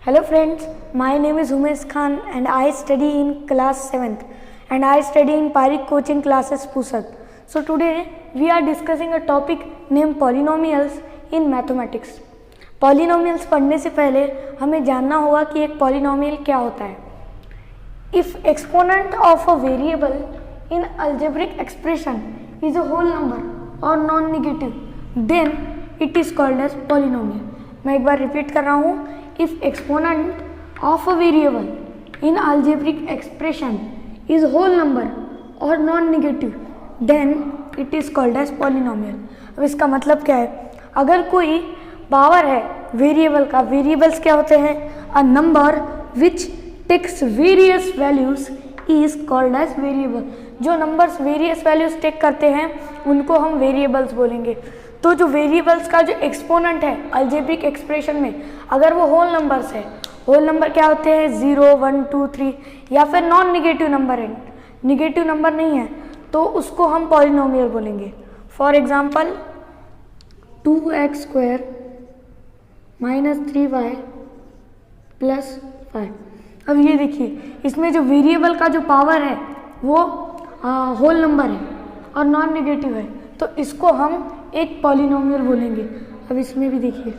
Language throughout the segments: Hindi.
Hello friends, my name is Umesh Khan and I study in class 7th and I study in Parik coaching classes Pusat. So today we are discussing a topic named polynomials in mathematics. Polynomials पढ़ने से पहले हमें जानना होगा कि एक polynomial क्या होता है. If exponent of a variable in algebraic expression is a whole number or non-negative, then it is called as polynomial. मैं एक बार रिपीट कर रहा हूँ. If exponent of a variable in algebraic expression is whole number or non-negative, then it is called as polynomial. अब इसका मतलब क्या है? अगर कोई पावर है वेरिएबल का, वेरिएबल्स क्या होते हैं? A number which takes various values is called as variable. जो नंबर्स वेरियस वैल्यूज टेक करते हैं उनको हम वेरिएबल्स बोलेंगे. तो जो वेरिएबल्स का जो एक्सपोनेंट है अलजेब्रिक एक्सप्रेशन में, अगर वो होल नंबर्स है, होल नंबर क्या होते हैं? 0, 1, 2, 3 या फिर नॉन निगेटिव नंबर है, निगेटिव नंबर नहीं है, तो उसको हम पॉलिनोमियल बोलेंगे. For example 2x² - 3y + 5. अब ये देखिए, इसमें जो वेरिएबल का जो पावर है वो होल नंबर है और नॉन निगेटिव है, तो इसको हम एक पॉलिनोमियल बोलेंगे. अब इसमें भी देखिए,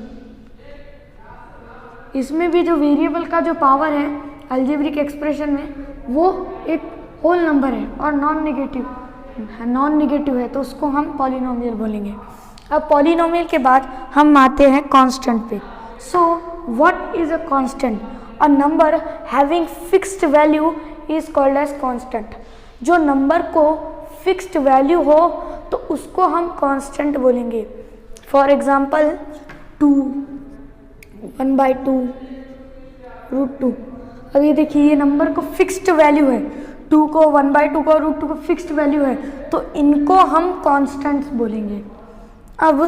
इसमें भी जो वेरिएबल का जो पावर है अलजेब्रिक एक्सप्रेशन में वो एक होल नंबर है और नॉन निगेटिव है, तो उसको हम पॉलिनोमियल बोलेंगे. अब पॉलिनोमियल के बाद हम आते हैं कांस्टेंट पे. So what is a constant? A number having fixed value is called as constant. जो नंबर को फिक्स्ड वैल्यू हो तो उसको हम कांस्टेंट बोलेंगे. For example 2, 1/2, √2. अब ये देखिए, ये नंबर को फिक्स्ड वैल्यू है, 2 को, 1/2 को, √2 को फिक्स्ड वैल्यू है, तो इनको हम कांस्टेंट्स बोलेंगे. अब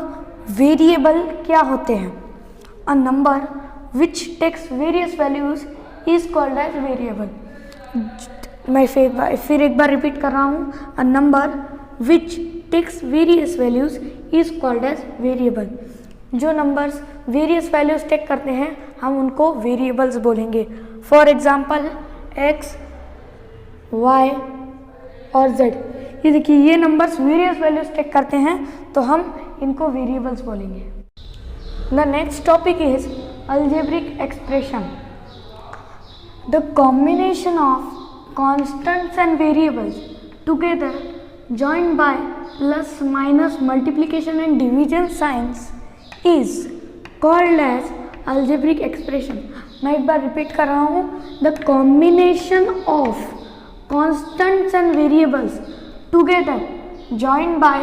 वेरिएबल क्या होते हैं? A number which takes various values is called as variable. मैं फिर एक बार रिपीट कर रहा हूँ. A number which takes various values is called as variable. जो नंबर्स वेरियस वैल्यूज टेक करते हैं हम उनको वेरिएबल्स बोलेंगे. फॉर एग्जांपल x, y और z. ये देखिए, ये नंबर्स वेरियस वैल्यूज टेक करते हैं तो हम इनको वेरिएबल्स बोलेंगे. The next topic is algebraic expression. The combination of constants and variables together joined by plus, minus, multiplication and division signs is called as algebraic expression. मैं एक बार रिपीट कर रहा हूँ. The combination of constants and variables together joined by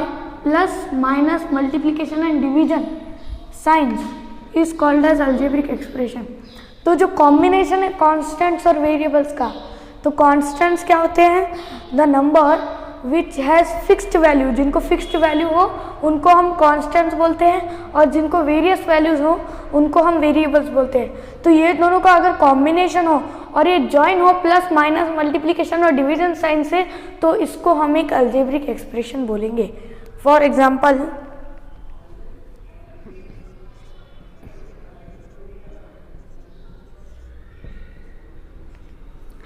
plus, minus, multiplication and division signs is called as algebraic expression. तो जो कॉम्बिनेशन है कॉन्स्टेंट्स और वेरिएबल्स का, तो कॉन्स्टेंट्स क्या होते हैं? The number which has fixed value. जिनको फिक्स्ड वैल्यू हो उनको हम कॉन्स्टेंट्स बोलते हैं और जिनको वेरियस वैल्यूज हो उनको हम वेरिएबल्स बोलते हैं. तो ये दोनों का अगर कॉम्बिनेशन हो और ये जॉइन हो प्लस, माइनस, मल्टीप्लिकेशन और डिवीजन साइन से, तो इसको हम एक अलजेब्रिक एक्सप्रेशन बोलेंगे. फॉर एग्जाम्पल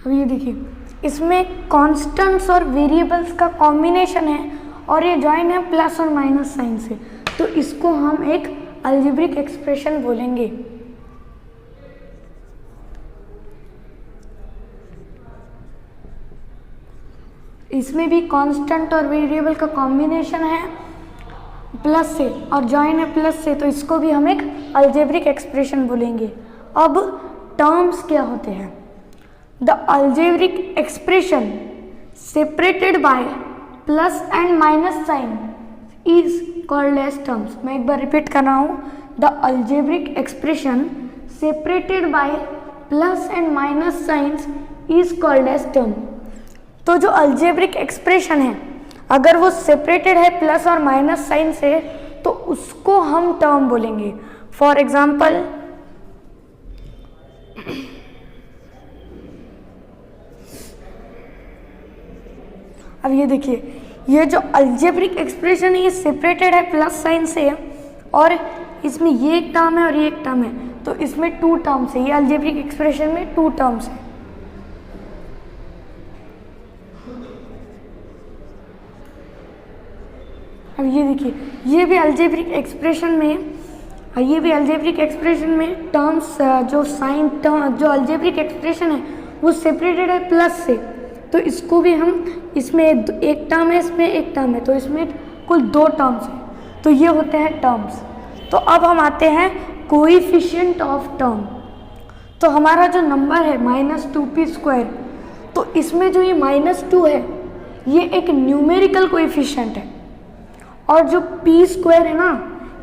अब ये देखिए, इसमें कांस्टेंट्स और वेरिएबल्स का कॉम्बिनेशन है और ये जॉइन है प्लस और माइनस साइन से, तो इसको हम एक अलजेब्रिक एक्सप्रेशन बोलेंगे. इसमें भी कांस्टेंट और वेरिएबल का कॉम्बिनेशन है प्लस से और जॉइन है प्लस से, तो इसको भी हम एक अलजेब्रिक एक्सप्रेशन बोलेंगे. अब टर्म्स क्या होते हैं? The algebraic expression separated by plus and minus sign is called as terms. मैं एक बार रिपीट कर रहा हूँ. The algebraic expression separated by plus and minus signs is called as term. तो जो algebraic expression है अगर वो separated है प्लस और माइनस साइन से, तो उसको हम टर्म बोलेंगे. फॉर एग्जाम्पल अब ये देखिए, ये जो अलजेब्रिक एक्सप्रेशन है ये सेपरेटेड है प्लस साइन से और इसमें ये एक टर्म है और ये एक टर्म है, तो इसमें 2 टर्म्स है, ये अलजेब्रिक एक्सप्रेशन में 2 टर्म्स है। अब ये देखिए, ये भी अलजेब्रिक एक्सप्रेशन में टर्म्स जो साइन टर्म जो अलजेब्रिक एक्सप्रेशन है वो सेपरेटेड है प्लस से, तो इसको भी हम, इसमें एक टर्म है, इसमें एक टर्म है, तो इसमें कुल 2 टर्म्स है, तो ये होते हैं टर्म्स। तो अब हम आते हैं कोएफिशिएंट ऑफ टर्म। तो हमारा जो नंबर है -2p², तो इसमें जो ये -2 है ये एक न्यूमेरिकल कोएफिशिएंट है, और जो p² है ना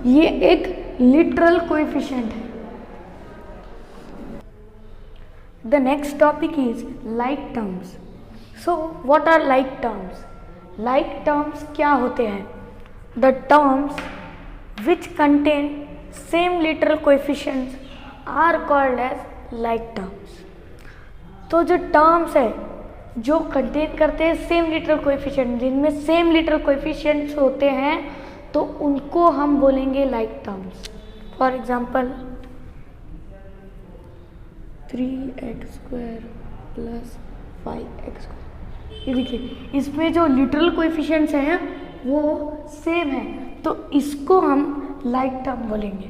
ये एक लिटरल कोएफिशिएंट है। The next topic is like terms. So what are like terms? Like terms क्या होते हैं? The terms which contain same literal coefficients are called as like terms. तो जो टर्म्स है जो कंटेन करते हैं सेम लिटरल कोएफिशिएंट, जिनमें सेम लिटरल कोएफिशिएंट्स होते हैं, तो उनको हम बोलेंगे like terms. For example 3x² + 5x², ये देखिए इसमें जो लिटरल कोएफिशिएंट्स हैं वो सेम है, तो इसको हम लाइक टर्म बोलेंगे।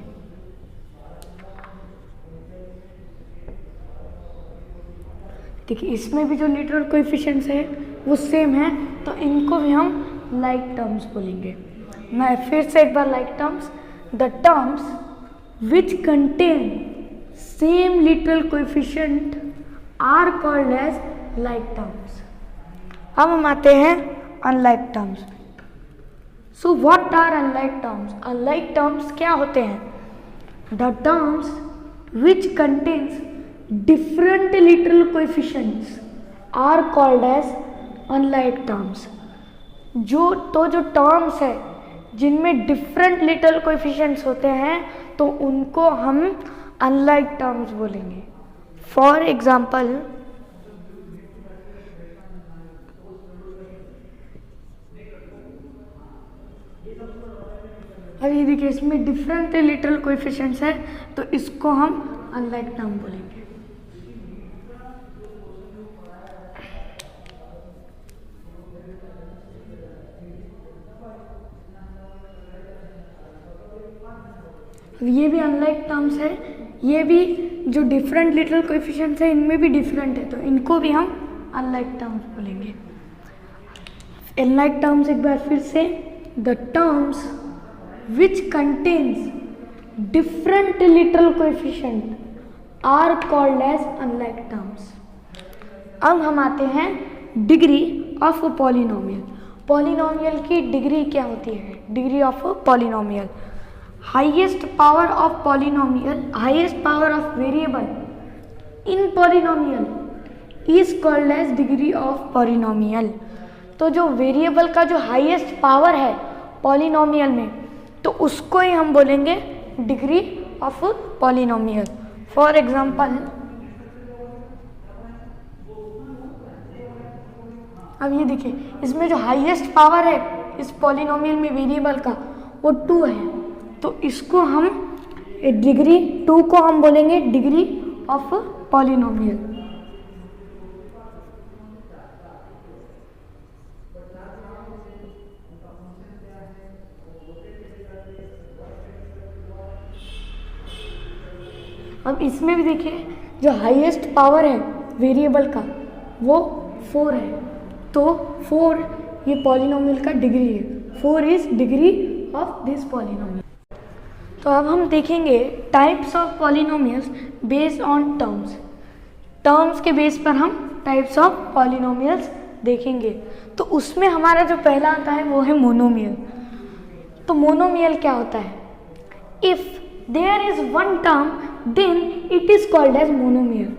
देखिए इसमें भी जो लिटरल कोएफिशिएंट्स है वो सेम है, तो इनको भी हम लाइक टर्म्स बोलेंगे। मैं फिर से एक बार like terms, the terms which contain same literal coefficient are called as like terms. अब हम आते हैं unlike terms. So what are unlike terms? Unlike terms क्या होते हैं? The terms which contains different literal coefficients are called as unlike terms। जो टर्म्स है जिनमें डिफरेंट लिटरल कोएफिशिएंट्स होते हैं, तो उनको हम अनलाइक टर्म्स बोलेंगे। फॉर एग्जाम्पल अब ये देखिए इसमें डिफरेंट लिटरल कोएफिशिएंट्स है, तो इसको हम अनलाइक टर्म बोलेंगे। ये भी अनलाइक टर्म्स है, ये भी जो डिफरेंट लिटरल कोएफिशिएंट्स है इनमें भी डिफरेंट है, तो इनको भी हम अनलाइक टर्म्स बोलेंगे। अनलाइक टर्म्स एक बार फिर से, the terms which contains different literal coefficient are called as unlike terms. अब हम आते हैं degree of a polynomial. Polynomial की डिग्री क्या होती है? Degree of a polynomial, highest power of polynomial, highest power of variable in polynomial is called as degree of polynomial. तो जो वेरिएबल का जो हाईएस्ट पावर है पॉलिनोमियल में, तो उसको ही हम बोलेंगे degree of polynomial. For example अब ये देखिए इसमें जो हाईएस्ट पावर है इस पॉलिनोमियल में वेरिएबल का वो 2 है, तो इसको हम डिग्री 2 को हम बोलेंगे डिग्री ऑफ पॉलिनोमियल। अब इसमें भी देखिए जो हाईएस्ट पावर है वेरिएबल का वो 4 है, तो 4 ये पॉलिनोमियल का डिग्री है। 4 is degree of this polynomial. तो अब हम देखेंगे types of polynomials based on terms. Terms के बेस पर हम टाइप्स ऑफ पॉलिनोमियल्स देखेंगे। तो उसमें हमारा जो पहला आता है वो है मोनोमियल। तो मोनोमियल क्या होता है? If there is one term then it is called as monomial.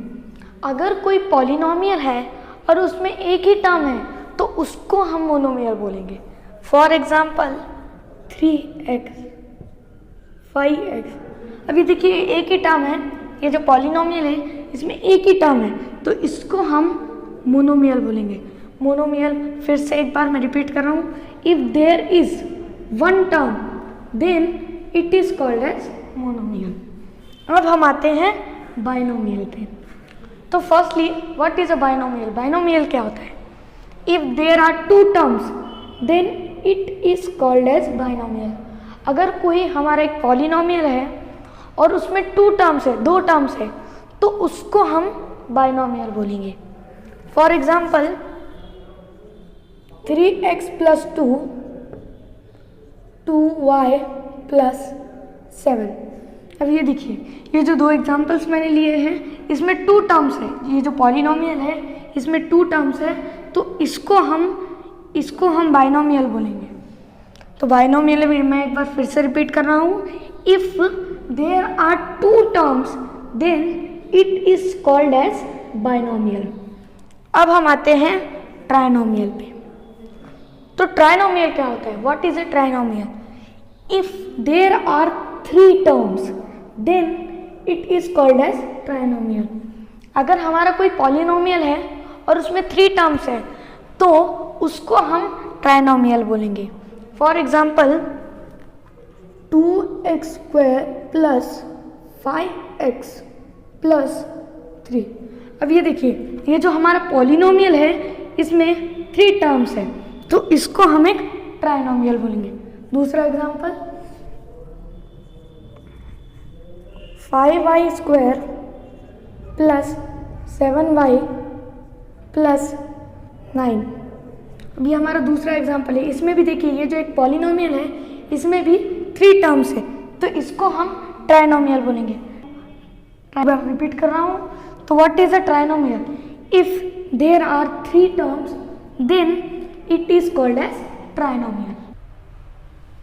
अगर कोई पॉलिनोमियल है और उसमें एक ही टर्म है तो उसको हम मोनोमियल बोलेंगे। फॉर एग्जाम्पल 3x 5x, अभी देखिए एक ही टर्म है, ये जो पॉलिनोमियल है इसमें एक ही टर्म है, तो इसको हम मोनोमियल बोलेंगे। मोनोमियल फिर से एक बार मैं रिपीट कर रहा हूँ, if there is one term then it is called as monomial. अब हम आते हैं बाइनोमियल पे। तो firstly what is a binomial? Binomial क्या होता है? If there are two terms then it is called as binomial. अगर कोई हमारा एक पॉलिनोमियल है और उसमें टू टर्म्स है, दो टर्म्स है, तो उसको हम बाइनोमियल बोलेंगे। For example 3x + 2 2y + 7। अब ये देखिए, ये जो दो एग्जाम्पल्स मैंने लिए हैं इसमें टू टर्म्स है। ये जो पॉलिनोमियल है इसमें टू टर्म्स है, तो इसको हम बाइनोमियल बोलेंगे। तो बाइनोमियल में मैं एक बार फिर से रिपीट कर रहा हूँ, if there are two terms then it is called as binomial. अब हम आते हैं ट्राइनोमियल पे। तो ट्राइनोमियल क्या होता है? What is a trinomial? If there are three terms then it is called as trinomial. अगर हमारा कोई पॉलिनोमियल है और उसमें थ्री टर्म्स है तो उसको हम ट्राइनोमियल बोलेंगे। For example 2x² + 5x + 3। अब ये देखिए, ये जो हमारा पॉलिनोमियल है इसमें थ्री टर्म्स है, तो इसको हम एक ट्राइनोमियल बोलेंगे। दूसरा एग्जाम्पल 5y² + 7y + 9। अभी हमारा दूसरा एग्जाम्पल है, इसमें भी देखिए ये जो एक पॉलिनोमियल है इसमें भी थ्री टर्म्स है, तो इसको हम ट्राइनोमियल बोलेंगे। रिपीट कर रहा हूँ, तो what is a trinomial? If there are three terms then it is called as trinomial.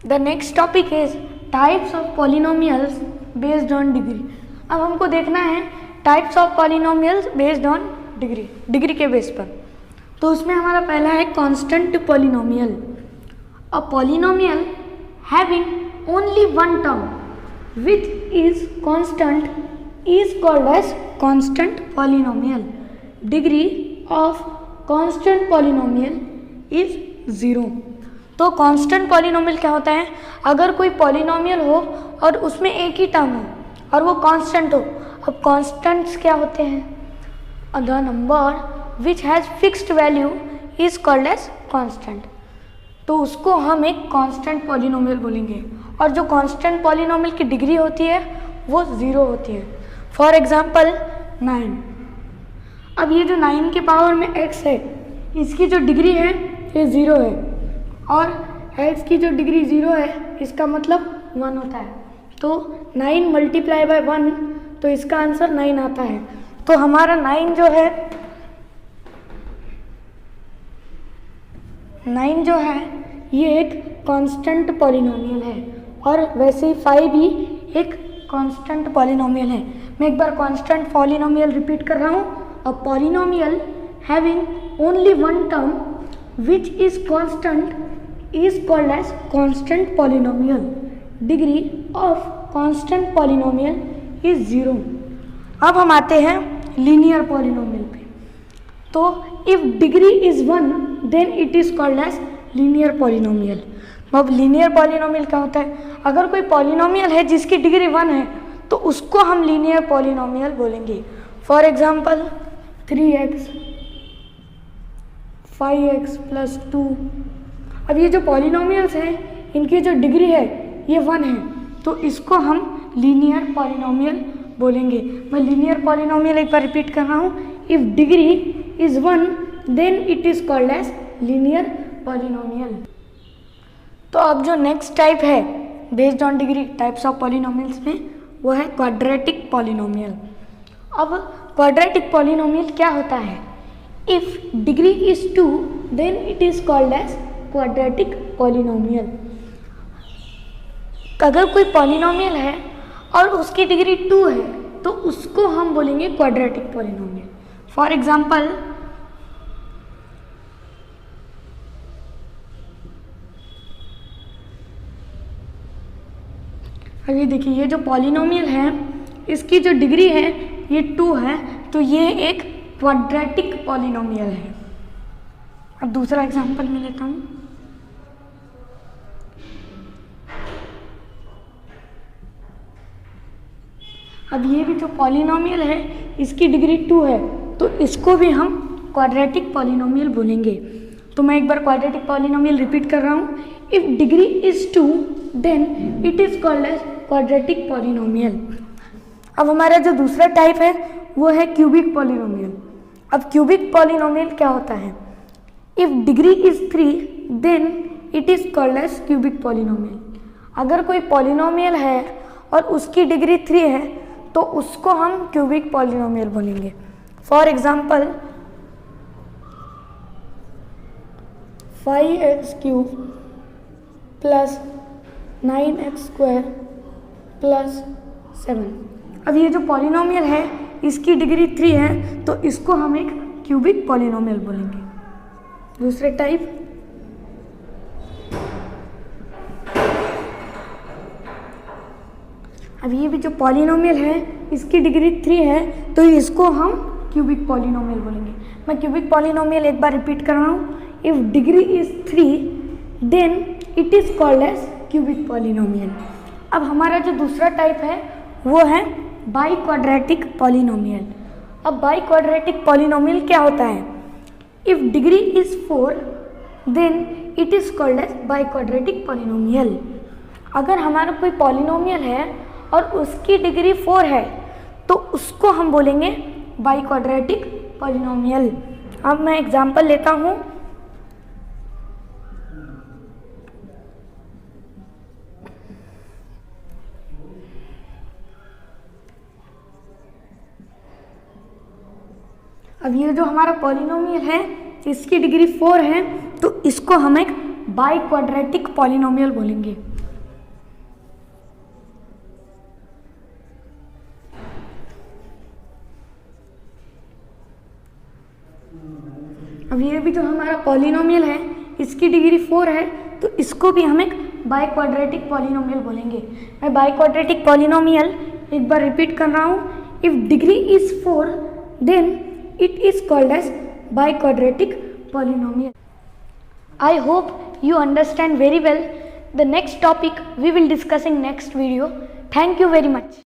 The next topic is types of polynomials based on degree. अब हमको देखना है types of polynomials based on degree, degree के बेस पर। तो उसमें हमारा पहला है constant polynomial. A polynomial having only one term which is constant is called as constant polynomial. Degree of constant polynomial is 0. तो constant polynomial क्या होता है? अगर कोई polynomial हो और उसमें एक ही टर्म हो और वो constant हो। अब constants क्या होते हैं? The number which has fixed value is called as constant. तो उसको हम एक constant polynomial बोलेंगे, और जो constant polynomial की डिग्री होती है वो 0 होती है। For example 9। अब ये जो 9 के पावर में x है इसकी जो डिग्री है ये 0 है, और x की जो डिग्री 0 है इसका मतलब 1 होता है। तो 9 × 1, तो इसका आंसर 9 आता है। तो हमारा 9 जो है ये एक कांस्टेंट पॉलिनोमियल है, और वैसे ही 5 भी एक कांस्टेंट पॉलिनोमियल है। मैं एक बार कांस्टेंट पॉलिनोमियल रिपीट कर रहा हूँ। A polynomial having only one term which is constant is called as constant polynomial. Degree of constant polynomial is 0। अब हम आते हैं लीनियर पॉलिनोमियल पे। तो if degree is 1 then it is called as linear polynomial. अब लीनियर पॉलिनोमियल क्या होता है? अगर कोई पॉलिनोमियल है जिसकी डिग्री 1 है तो उसको हम लीनियर पॉलिनोमियल बोलेंगे। For example 3x 5x + 2। अब ये जो पॉलिनोमियल्स हैं इनकी जो डिग्री है ये 1 है, तो इसको हम लीनियर पॉलिनोमियल बोलेंगे। मैं लीनियर पॉलिनोमियल एक बार रिपीट कर रहा हूँ। If degree is 1 then it is called as linear polynomial. तो अब जो नेक्स्ट टाइप है based on degree types of polynomials में, वो है क्वाड्रेटिक पॉलिनोमियल। अब क्वाड्रेटिक पॉलिनोमियल क्या होता है? If degree is 2 then it is called as quadratic polynomial. अगर कोई पॉलिनोमियल है और उसकी डिग्री 2 है तो उसको हम बोलेंगे क्वाड्रेटिक पॉलिनोमियल। फॉर एग्जाम्पल अब ये देखिए, ये जो पॉलिनोमियल है इसकी जो डिग्री है ये 2 है, तो ये एक क्वाड्रेटिक पॉलिनोमियल है। अब दूसरा एग्जांपल मैं लेता हूँ। अब ये भी जो पॉलिनोमियल है इसकी डिग्री 2 है, तो इसको भी हम क्वाड्रेटिक पॉलिनोमियल बोलेंगे। तो मैं एक बार क्वाड्रेटिक पॉलिनोमियल रिपीट कर रहा हूँ। If degree is 2 then it is called as quadratic polynomial. अब हमारा जो दूसरा टाइप है वो है क्यूबिक पॉलिनोमियल। अब क्यूबिक पॉलिनोमियल क्या होता है? If degree is 3 then it is called as cubic polynomial. अगर कोई पॉलिनोमियल है और उसकी डिग्री 3 है तो उसको हम क्यूबिक पॉलिनोमियल बोलेंगे। For example 5x³ plus 9x² plus 7। अब ये जो पॉलिनोमियल है इसकी डिग्री 3 है तो इसको हम एक क्यूबिक पॉलिनोमियल बोलेंगे। दूसरे टाइप अब ये भी जो पॉलिनोमियल है इसकी डिग्री 3 है तो इसको हम क्यूबिक पॉलिनोमियल बोलेंगे। मैं क्यूबिक पॉलिनोमियल एक बार रिपीट कर रहा हूँ। If degree is 3 then it is called as cubic polynomial. अब हमारा जो दूसरा टाइप है वो है बाई क्वाड्रेटिक पॉलिनोमियल। अब बाई क्वाड्रेटिक पॉलिनोमियल क्या होता है? If degree is 4 then it is called as biquadratic polynomial. अगर हमारा कोई पॉलिनोमियल है और उसकी डिग्री 4 है तो उसको हम बोलेंगे बाई क्वाड्रेटिक पॉलिनोमियल। अब मैं एग्जांपल लेता हूँ। अब ये जो हमारा पॉलिनोमियल है इसकी डिग्री 4 है तो इसको हम एक बाई क्वाड्रेटिक पॉलिनोमियल बोलेंगे। अब ये भी जो हमारा पॉलिनोमियल है इसकी डिग्री 4 है तो इसको भी हम एक बाई क्वाड्रेटिक पॉलिनोमियल बोलेंगे। मैं बाई क्वाड्रेटिक पॉलिनोमियल एक बार रिपीट कर रहा हूँ। If degree is 4 then it is called as biquadratic polynomial. I hope you understand very well. The next topic we will discuss in next video. Thank you very much.